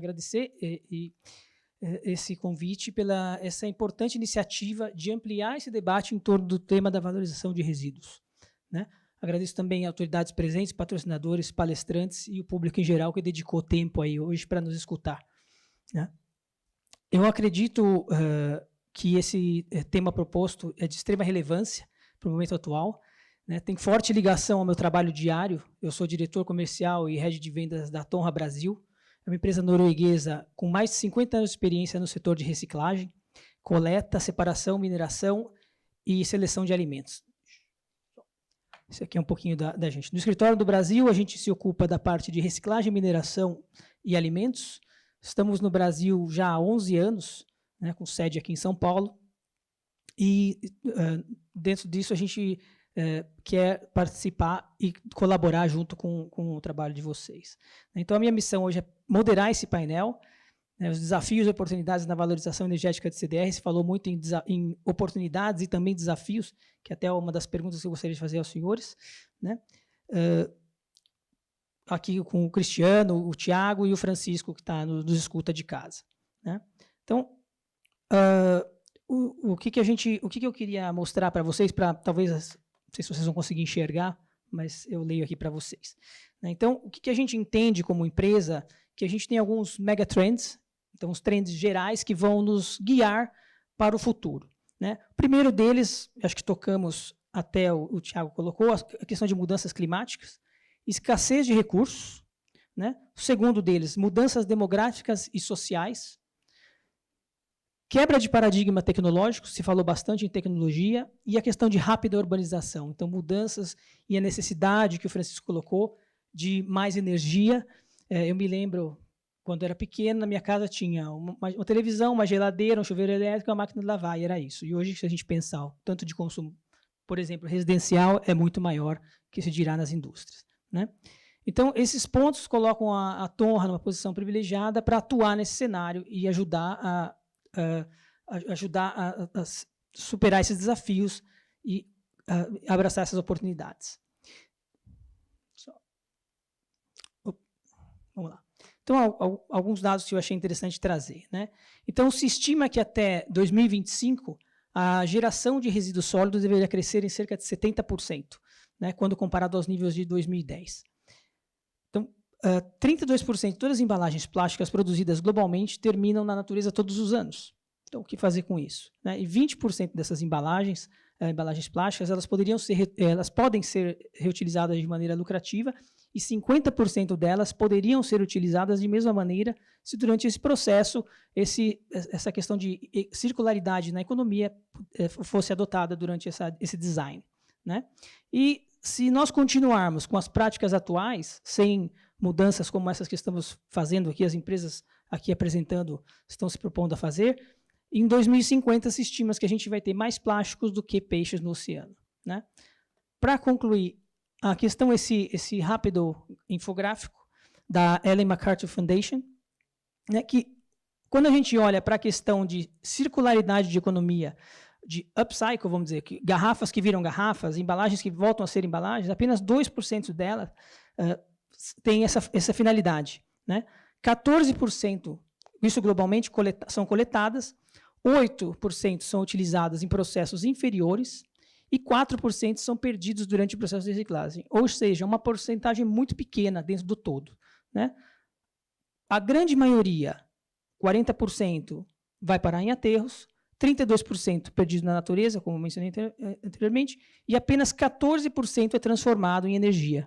Agradecer esse convite pela essa importante iniciativa de ampliar esse debate em torno do tema da valorização de resíduos, né? Agradeço também autoridades presentes, patrocinadores, palestrantes e o público em geral que dedicou tempo aí hoje para nos escutar, né? Eu acredito que esse tema proposto é de extrema relevância para o momento atual, né? Tem forte ligação ao meu trabalho diário. Eu sou diretor comercial e head de vendas da Tonra Brasil, é uma empresa norueguesa com mais de 50 anos de experiência no setor de reciclagem, coleta, separação, mineração e seleção de alimentos. Isso aqui é um pouquinho da gente. No escritório do Brasil, a gente se ocupa da parte de reciclagem, mineração e alimentos. Estamos no Brasil já há 11 anos, né, com sede aqui em São Paulo. E dentro disso a gente quer participar e colaborar junto com o trabalho de vocês. Então, a minha missão hoje é moderar esse painel, né, os desafios e oportunidades na valorização energética de CDR. Se falou muito em oportunidades e também desafios, que até é uma das perguntas que eu gostaria de fazer aos senhores, né? Aqui com o Cristiano, o Tiago e o Francisco, que está nos escuta de casa, né? Então, o que eu queria mostrar para vocês, para talvez, não sei se vocês vão conseguir enxergar, mas eu leio aqui para vocês, né? Então, o que a gente entende como empresa, que a gente tem alguns megatrends, então os trends gerais que vão nos guiar para o futuro, né? O primeiro deles, acho que tocamos até o Tiago colocou, a questão de mudanças climáticas, escassez de recursos, né? O segundo deles, mudanças demográficas e sociais, quebra de paradigma tecnológico, se falou bastante em tecnologia, e a questão de rápida urbanização. Então, mudanças e a necessidade que o Francisco colocou de mais energia. Eu me lembro, quando era pequeno, na minha casa tinha uma televisão, uma geladeira, um chuveiro elétrico, uma máquina de lavar, e era isso. E hoje, se a gente pensar o tanto de consumo, por exemplo, residencial, é muito maior que se dirá nas indústrias, né? Então, esses pontos colocam a Tonra numa posição privilegiada para atuar nesse cenário e ajudar a superar esses desafios e abraçar essas oportunidades. Vamos lá. Então, alguns dados que eu achei interessante trazer, né? Então, se estima que até 2025 a geração de resíduos sólidos deveria crescer em cerca de 70%, né, quando comparado aos níveis de 2010. Então, 32% de todas as embalagens plásticas produzidas globalmente terminam na natureza todos os anos. Então, o que fazer com isso, né? E 20% dessas embalagens plásticas, elas podem ser reutilizadas de maneira lucrativa e 50% delas poderiam ser utilizadas de mesma maneira se durante esse processo essa questão de circularidade na economia fosse adotada durante esse design, né? E se nós continuarmos com as práticas atuais, sem mudanças como essas que estamos fazendo aqui, as empresas aqui apresentando estão se propondo a fazer, em 2050 se estima que a gente vai ter mais plásticos do que peixes no oceano, né? Para concluir, a questão, esse rápido infográfico da Ellen MacArthur Foundation, né, que quando a gente olha para a questão de circularidade de economia, de upcycle, vamos dizer, que garrafas que viram garrafas, embalagens que voltam a ser embalagens, apenas 2% delas tem essa finalidade, né? 14%, isso globalmente, são coletadas, 8% são utilizadas em processos inferiores e 4% são perdidos durante o processo de reciclagem. Ou seja, uma porcentagem muito pequena dentro do todo, né? A grande maioria, 40%, vai parar em aterros, 32% perdido na natureza, como mencionei anteriormente, e apenas 14% é transformado em energia.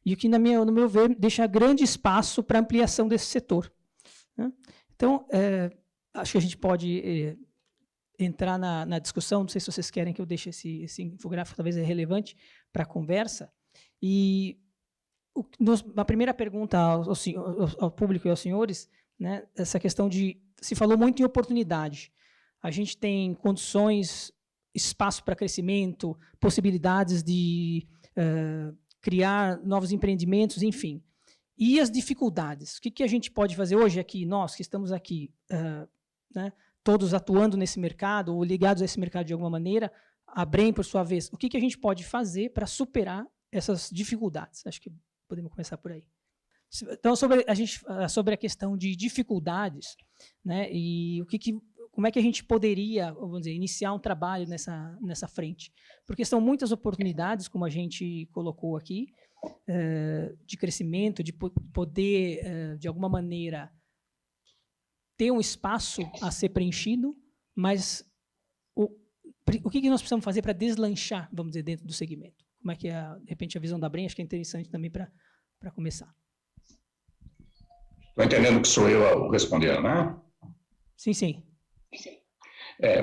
E o que, no meu ver, deixa grande espaço para ampliação desse setor, né? Então, acho que a gente pode entrar na discussão, não sei se vocês querem que eu deixe esse infográfico, talvez é relevante para a conversa. E a primeira pergunta ao público e aos senhores, né, essa questão de, se falou muito em oportunidade. A gente tem condições, espaço para crescimento, possibilidades de criar novos empreendimentos, enfim. E as dificuldades? O que a gente pode fazer hoje aqui, nós que estamos aqui, né, todos atuando nesse mercado ou ligados a esse mercado de alguma maneira, a Brem, por sua vez, o que a gente pode fazer para superar essas dificuldades? Acho que podemos começar por aí. Então, sobre a questão de dificuldades, né, e como é que a gente poderia, vamos dizer, iniciar um trabalho nessa frente? Porque são muitas oportunidades, como a gente colocou aqui, de crescimento, de poder, de alguma maneira, ter um espaço a ser preenchido, mas o que nós precisamos fazer para deslanchar, vamos dizer, dentro do segmento? Como é que é, de repente, a visão da Bren? Acho que é interessante também para começar. Estou entendendo que sou eu respondendo, né? Sim, sim.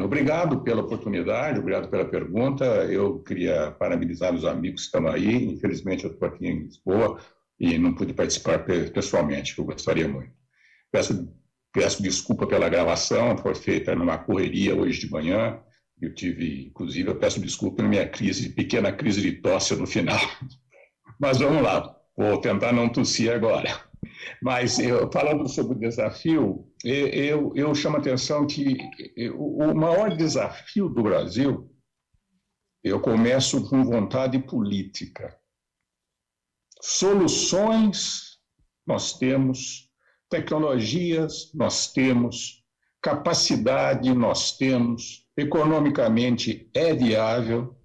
Obrigado pela oportunidade, obrigado pela pergunta. Eu queria parabenizar os amigos que estão aí. Infelizmente, eu estou aqui em Lisboa e não pude participar pessoalmente, que eu gostaria muito. Peço desculpa pela gravação, foi feita numa correria hoje de manhã. Eu tive, inclusive, eu peço desculpa pela minha pequena crise de tosse no final. Mas vamos lá, vou tentar não tossir agora. Mas, falando sobre o desafio, eu chamo a atenção que o maior desafio do Brasil, eu começo com vontade política. Soluções nós temos, tecnologias nós temos, capacidade nós temos, economicamente é viável,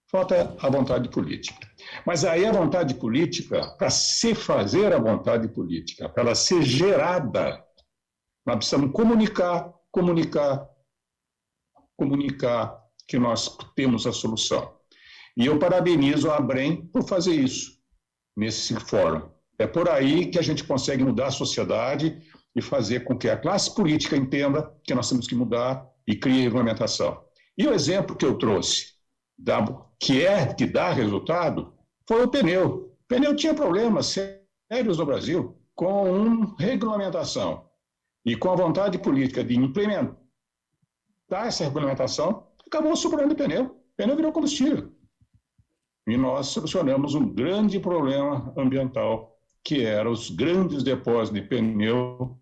falta a vontade política. Mas aí a vontade política, para se fazer a vontade política, para ela ser gerada, nós precisamos comunicar que nós temos a solução. E eu parabenizo a Abrem por fazer isso, nesse fórum. É por aí que a gente consegue mudar a sociedade e fazer com que a classe política entenda que nós temos que mudar e crie regulamentação. E o exemplo que eu trouxe, que dá resultado, foi o pneu. O pneu tinha problemas sérios no Brasil com regulamentação. E com a vontade política de implementar essa regulamentação, acabou sobrando o pneu. O pneu virou combustível. E nós solucionamos um grande problema ambiental, que eram os grandes depósitos de pneu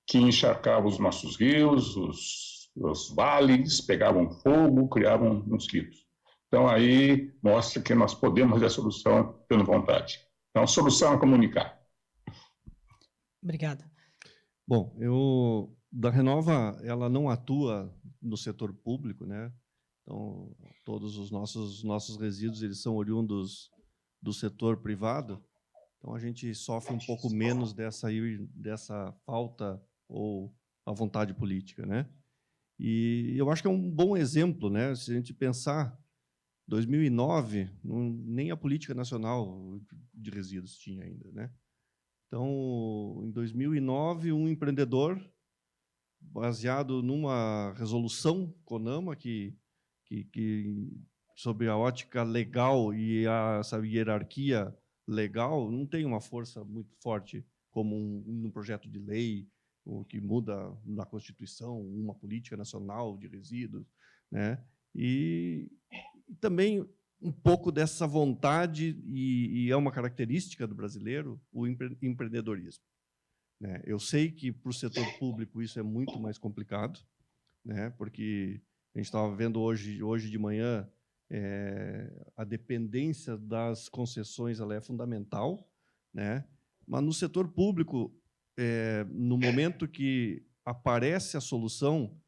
que encharcavam os nossos rios, os vales, pegavam fogo, criavam mosquitos. Então, aí mostra que nós podemos ter a solução tendo vontade. Então, a solução é comunicar. Obrigado. Bom, da Renova, ela não atua no setor público, né? Então, todos os nossos resíduos, eles são oriundos do setor privado. Então, a gente sofre um pouco menos dessa falta ou a vontade política, né? E eu acho que é um bom exemplo, né? Se a gente pensar, 2009, nem a política nacional de resíduos tinha ainda, né? Então, em 2009, um empreendedor, baseado numa resolução CONAMA, que sobre a ótica legal e essa hierarquia legal, não tem uma força muito forte como um projeto de lei, o que muda na Constituição, uma política nacional de resíduos, né? E também um pouco dessa vontade, e é uma característica do brasileiro, o empreendedorismo, né? Eu sei que, para o setor público, isso é muito mais complicado, né? Porque a gente estava vendo hoje de manhã, a dependência das concessões ela é fundamental, né? Mas no setor público, no momento que aparece a solução,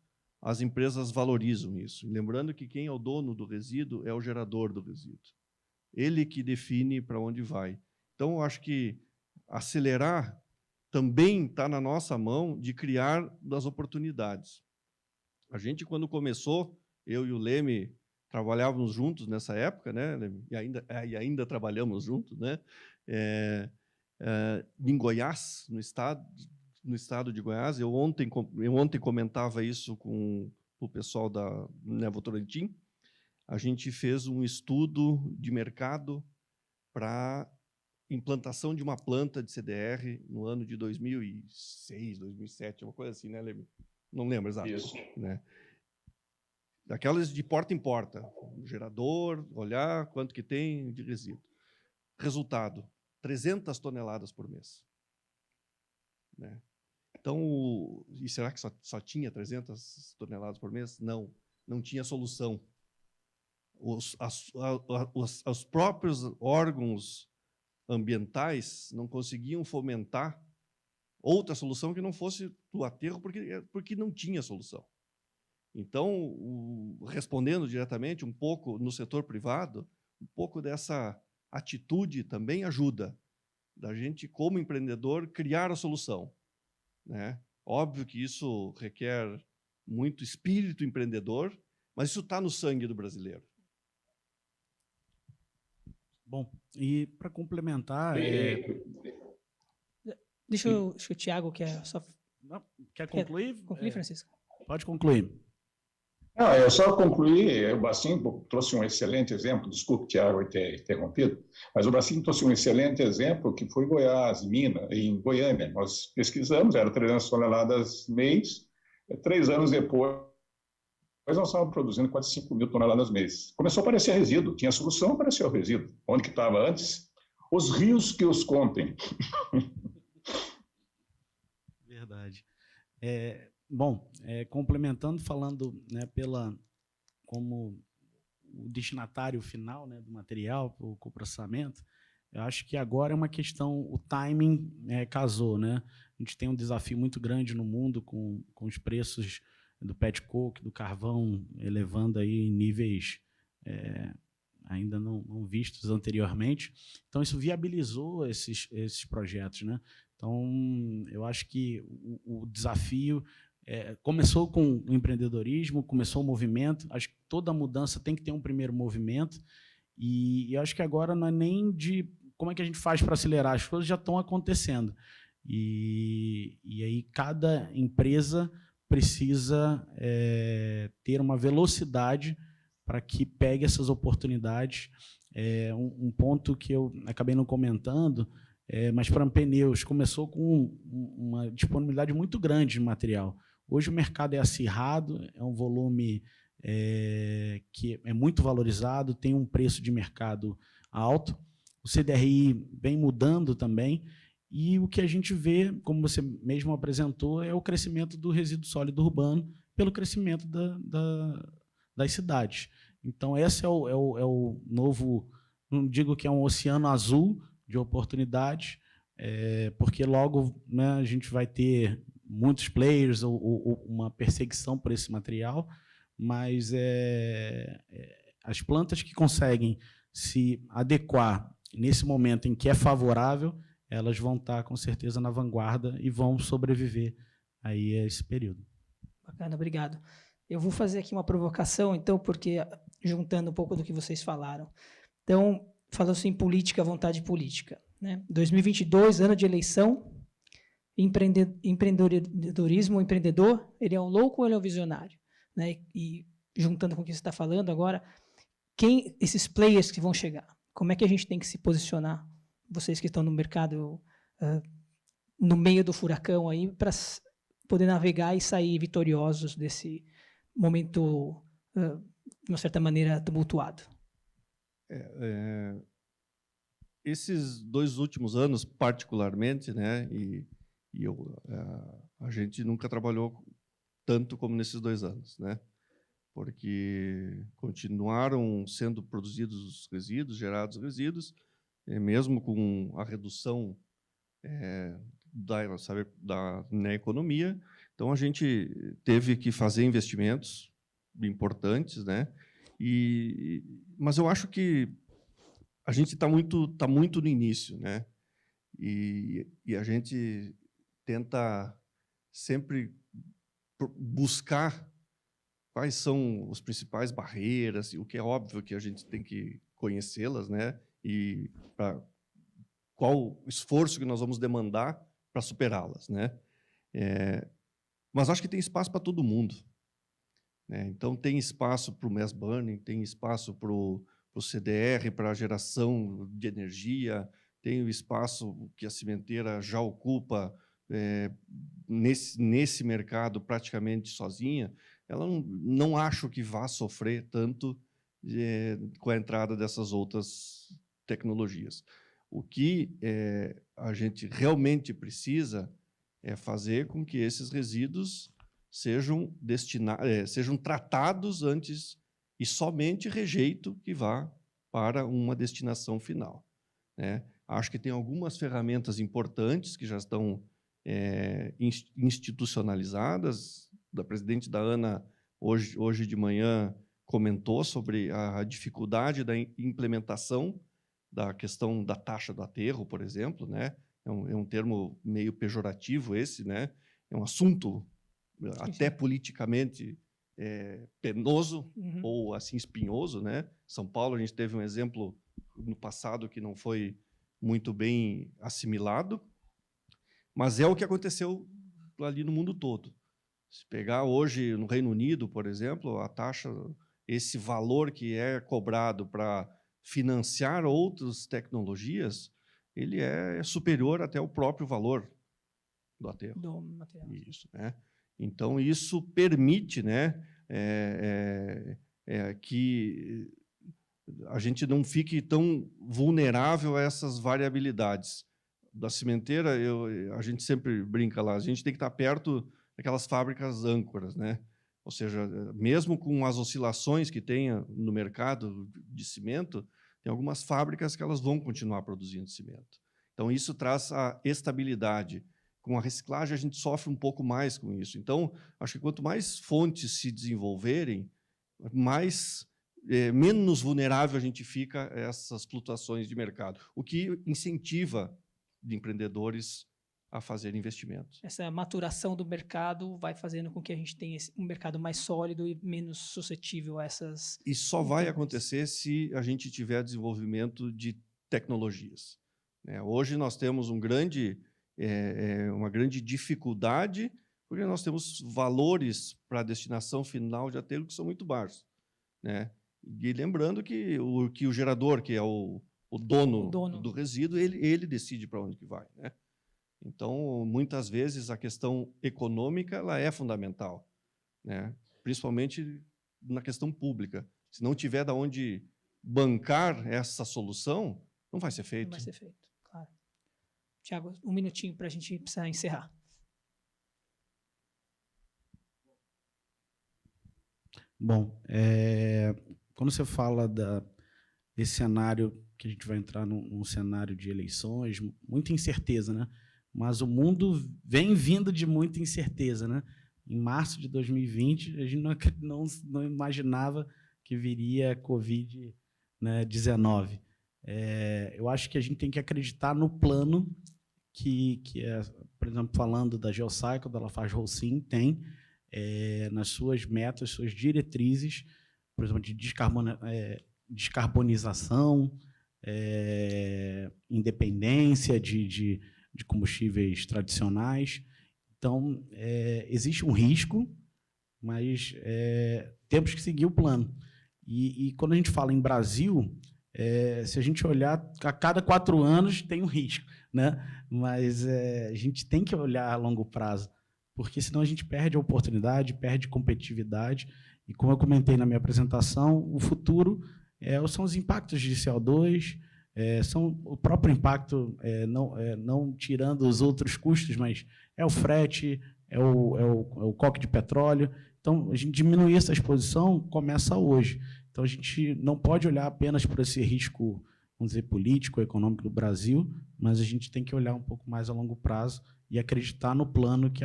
as empresas valorizam isso. Lembrando que quem é o dono do resíduo é o gerador do resíduo. Ele que define para onde vai. Então, eu acho que acelerar também está na nossa mão de criar as oportunidades. A gente, quando começou, eu e o Leme trabalhávamos juntos nessa época, né, Leme? E ainda trabalhamos juntos, né? Em Goiás, no estado de Goiás. Eu ontem comentava isso com o pessoal da Votorantim. A gente fez um estudo de mercado para implantação de uma planta de CDR no ano de 2006, 2007, uma coisa assim, né, Leme? Não lembro exato. Isso. Né? Daquelas de porta em porta, gerador, olhar quanto que tem de resíduo. Resultado, 300 toneladas por mês. Né? Então, e será que só tinha 300 toneladas por mês? Não tinha solução. Os próprios órgãos ambientais não conseguiam fomentar outra solução que não fosse o aterro, porque não tinha solução. Então, respondendo diretamente um pouco no setor privado, um pouco dessa atitude também ajuda da gente, como empreendedor, criar a solução, né? Óbvio que isso requer muito espírito empreendedor, mas isso está no sangue do brasileiro. Bom, e para complementar... Acho que o Thiago quer só... Não, quer concluir? Concluir, Francisco? Pode concluir. Não, eu só concluí, o Bracinho trouxe um excelente exemplo, desculpe, Tiago, ter interrompido, mas o Bracinho trouxe um excelente exemplo, que foi Goiás, Minas, em Goiânia. Nós pesquisamos, era 300 toneladas mês, 3 anos depois, nós estávamos produzindo quase 5 mil toneladas mês. Começou a aparecer resíduo, tinha solução, apareceu resíduo. Onde que estava antes? Os rios que os contem. Verdade. Bom, complementando, falando, né, como o destinatário final, né, do material, o coprocessamento, eu acho que agora é uma questão, o timing casou, né? A gente tem um desafio muito grande no mundo com os preços do pet coke, do carvão, elevando aí em níveis ainda não vistos anteriormente. Então, isso viabilizou esses projetos, né? Então, eu acho que o desafio começou com o empreendedorismo, começou o movimento. Acho que toda mudança tem que ter um primeiro movimento. E eu acho que agora não é nem de como é que a gente faz para acelerar, as coisas já estão acontecendo. E aí cada empresa precisa ter uma velocidade para que pegue essas oportunidades. Um ponto que eu acabei não comentando, mas para pneus, começou com uma disponibilidade muito grande de material. Hoje o mercado é acirrado, é um volume que é muito valorizado, tem um preço de mercado alto. O CDRI vem mudando também, e o que a gente vê, como você mesmo apresentou, é o crescimento do resíduo sólido urbano pelo crescimento das cidades. Então, esse é o novo, não digo que é um oceano azul de oportunidades, porque logo, né, a gente vai ter muitos players ou uma perseguição por esse material, mas as plantas que conseguem se adequar nesse momento em que é favorável, elas vão estar, com certeza, na vanguarda e vão sobreviver aí a esse período. Bacana, obrigado. Eu vou fazer aqui uma provocação, então, porque juntando um pouco do que vocês falaram. Então, falou-se em política, vontade política, né? 2022, ano de eleição, empreendedorismo, o empreendedor, ele é um louco ou ele é um visionário? Né? E juntando com o que você está falando agora, esses players que vão chegar, como é que a gente tem que se posicionar, vocês que estão no mercado, no meio do furacão, aí, para poder navegar e sair vitoriosos desse momento, de uma certa maneira, tumultuado? Esses 2 últimos anos, particularmente, né, a gente nunca trabalhou tanto como nesses 2 anos, né, porque continuaram sendo produzidos resíduos, gerados resíduos, mesmo com a redução na economia. Então, a gente teve que fazer investimentos importantes, né, mas eu acho que a gente está muito no início, né, e a gente tenta sempre buscar quais são as principais barreiras, o que é óbvio que a gente tem que conhecê-las, né, e qual o esforço que nós vamos demandar para superá-las, né. Mas acho que tem espaço para todo mundo, né? Então, tem espaço para o mass burning, tem espaço para o CDR, para a geração de energia, tem o espaço que a cimenteira já ocupa nesse mercado praticamente sozinha. Ela não acho que vá sofrer tanto com a entrada dessas outras tecnologias. O que a gente realmente precisa é fazer com que esses resíduos sejam tratados antes e somente rejeito que vá para uma destinação final, né? Acho que tem algumas ferramentas importantes que já estão institucionalizadas. A presidente da ANA, hoje de manhã, comentou sobre a dificuldade da implementação da questão da taxa do aterro, por exemplo, né? É um termo meio pejorativo esse, né? É um assunto até politicamente penoso ou assim espinhoso, né? São Paulo, a gente teve um exemplo no passado que não foi muito bem assimilado, mas é o que aconteceu ali no mundo todo. Se pegar hoje no Reino Unido, por exemplo, a taxa, esse valor que é cobrado para financiar outras tecnologias, ele é superior até ao próprio valor do aterro. Do material. Isso, né? Então, isso permite, né, que a gente não fique tão vulnerável a essas variabilidades. Da cimenteira, a gente sempre brinca lá, a gente tem que estar perto daquelas fábricas âncoras, né? Ou seja, mesmo com as oscilações que tenha no mercado de cimento, tem algumas fábricas que elas vão continuar produzindo cimento. Então, isso traz a estabilidade. Com a reciclagem, a gente sofre um pouco mais com isso. Então, acho que quanto mais fontes se desenvolverem, menos vulnerável a gente fica a essas flutuações de mercado, o que incentiva de empreendedores a fazer investimentos. Essa maturação do mercado vai fazendo com que a gente tenha um mercado mais sólido e menos suscetível a essas... E só vai acontecer se a gente tiver desenvolvimento de tecnologias. Hoje nós temos uma grande dificuldade, porque nós temos valores para a destinação final de aterro que são muito baixos, né? E lembrando que o gerador, que é o dono do resíduo, ele decide para onde que vai, né? Então, muitas vezes, a questão econômica ela é fundamental, né? Principalmente na questão pública. Se não tiver de onde bancar essa solução, não vai ser feito. Não vai ser feito, claro. Tiago, um minutinho para a gente precisar encerrar. Bom, quando você fala desse cenário, que a gente vai entrar num cenário de eleições, muita incerteza, né? Mas o mundo vem vindo de muita incerteza, né? Em março de 2020, a gente não imaginava que viria Covid-19. Eu acho que a gente tem que acreditar no plano que por exemplo, falando da Geocycle, da Lafarge-Holcim, tem nas suas metas, suas diretrizes, por exemplo, de descarbonização, independência de combustíveis tradicionais. Então, existe um risco, mas temos que seguir o plano. E quando a gente fala em Brasil, se a gente olhar, a cada 4 anos tem um risco, né? Mas a gente tem que olhar a longo prazo, porque senão a gente perde a oportunidade, perde competitividade. E como eu comentei na minha apresentação, o futuro são os impactos de CO2, são o próprio impacto, não tirando os outros custos, mas é o frete, é o coque de petróleo. Então, a gente diminuir essa exposição começa hoje. Então, a gente não pode olhar apenas por esse risco, vamos dizer, político, econômico do Brasil, mas a gente tem que olhar um pouco mais a longo prazo e acreditar no plano que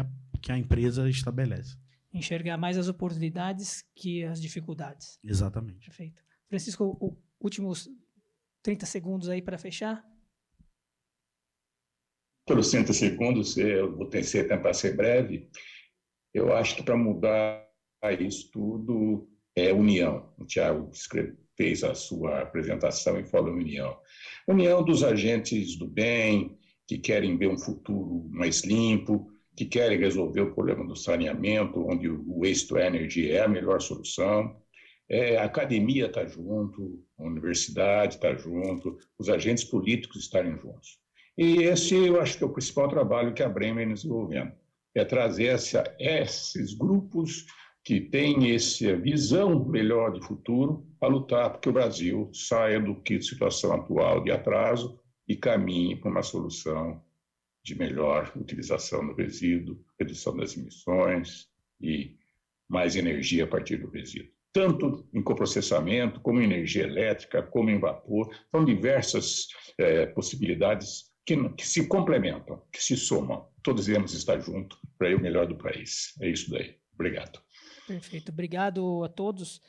a empresa estabelece. Enxergar mais as oportunidades que as dificuldades. Exatamente. Perfeito. Francisco, últimos 30 segundos aí para fechar. Pelos 30 segundos, eu vou tentar ser breve. Eu acho que para mudar isso tudo é união. O Tiago fez a sua apresentação e falou união. União dos agentes do bem, que querem ver um futuro mais limpo, que querem resolver o problema do saneamento, onde o waste to energy é a melhor solução. A academia está junto, a universidade está junto, os agentes políticos estarem juntos. E esse eu acho que é o principal trabalho que a Brem vem desenvolvendo, é trazer esses grupos que têm essa visão melhor de futuro para lutar porque o Brasil saia do que situação atual de atraso e caminhe para uma solução de melhor utilização do resíduo, redução das emissões e mais energia a partir do resíduo. tanto em coprocessamento, como em energia elétrica, como em vapor. São diversas possibilidades que se complementam, que se somam. Todos iremos estar juntos para ir o melhor do país. É isso daí. Obrigado. Perfeito. Obrigado a todos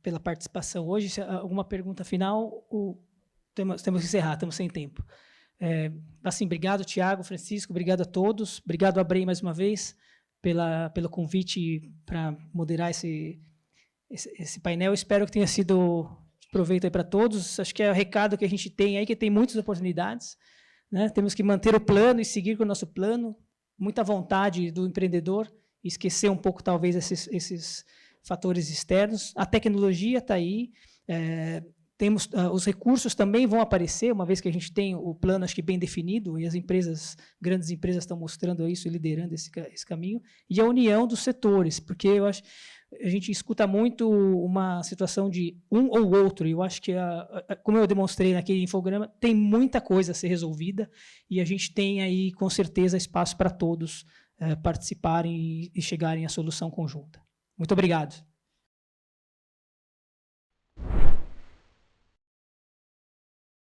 pela participação hoje. Se alguma pergunta final, temos que encerrar, estamos sem tempo. Assim, obrigado, Tiago, Francisco, obrigado a todos. Obrigado, Abrem, mais uma vez, pelo convite para moderar esse painel. Espero que tenha sido de proveito para todos. Acho que é o recado que a gente tem aí, que tem muitas oportunidades, né? Temos que manter o plano e seguir com o nosso plano, muita vontade do empreendedor, e esquecer um pouco, talvez, esses fatores externos. A tecnologia está aí, temos, os recursos também vão aparecer, uma vez que a gente tem o plano, acho que bem definido, e as grandes empresas estão mostrando isso e liderando esse caminho, e a união dos setores, porque eu acho a gente escuta muito uma situação de um ou outro, e eu acho que, como eu demonstrei naquele infograma, tem muita coisa a ser resolvida, e a gente tem aí, com certeza, espaço para todos participarem e chegarem à solução conjunta. Muito obrigado.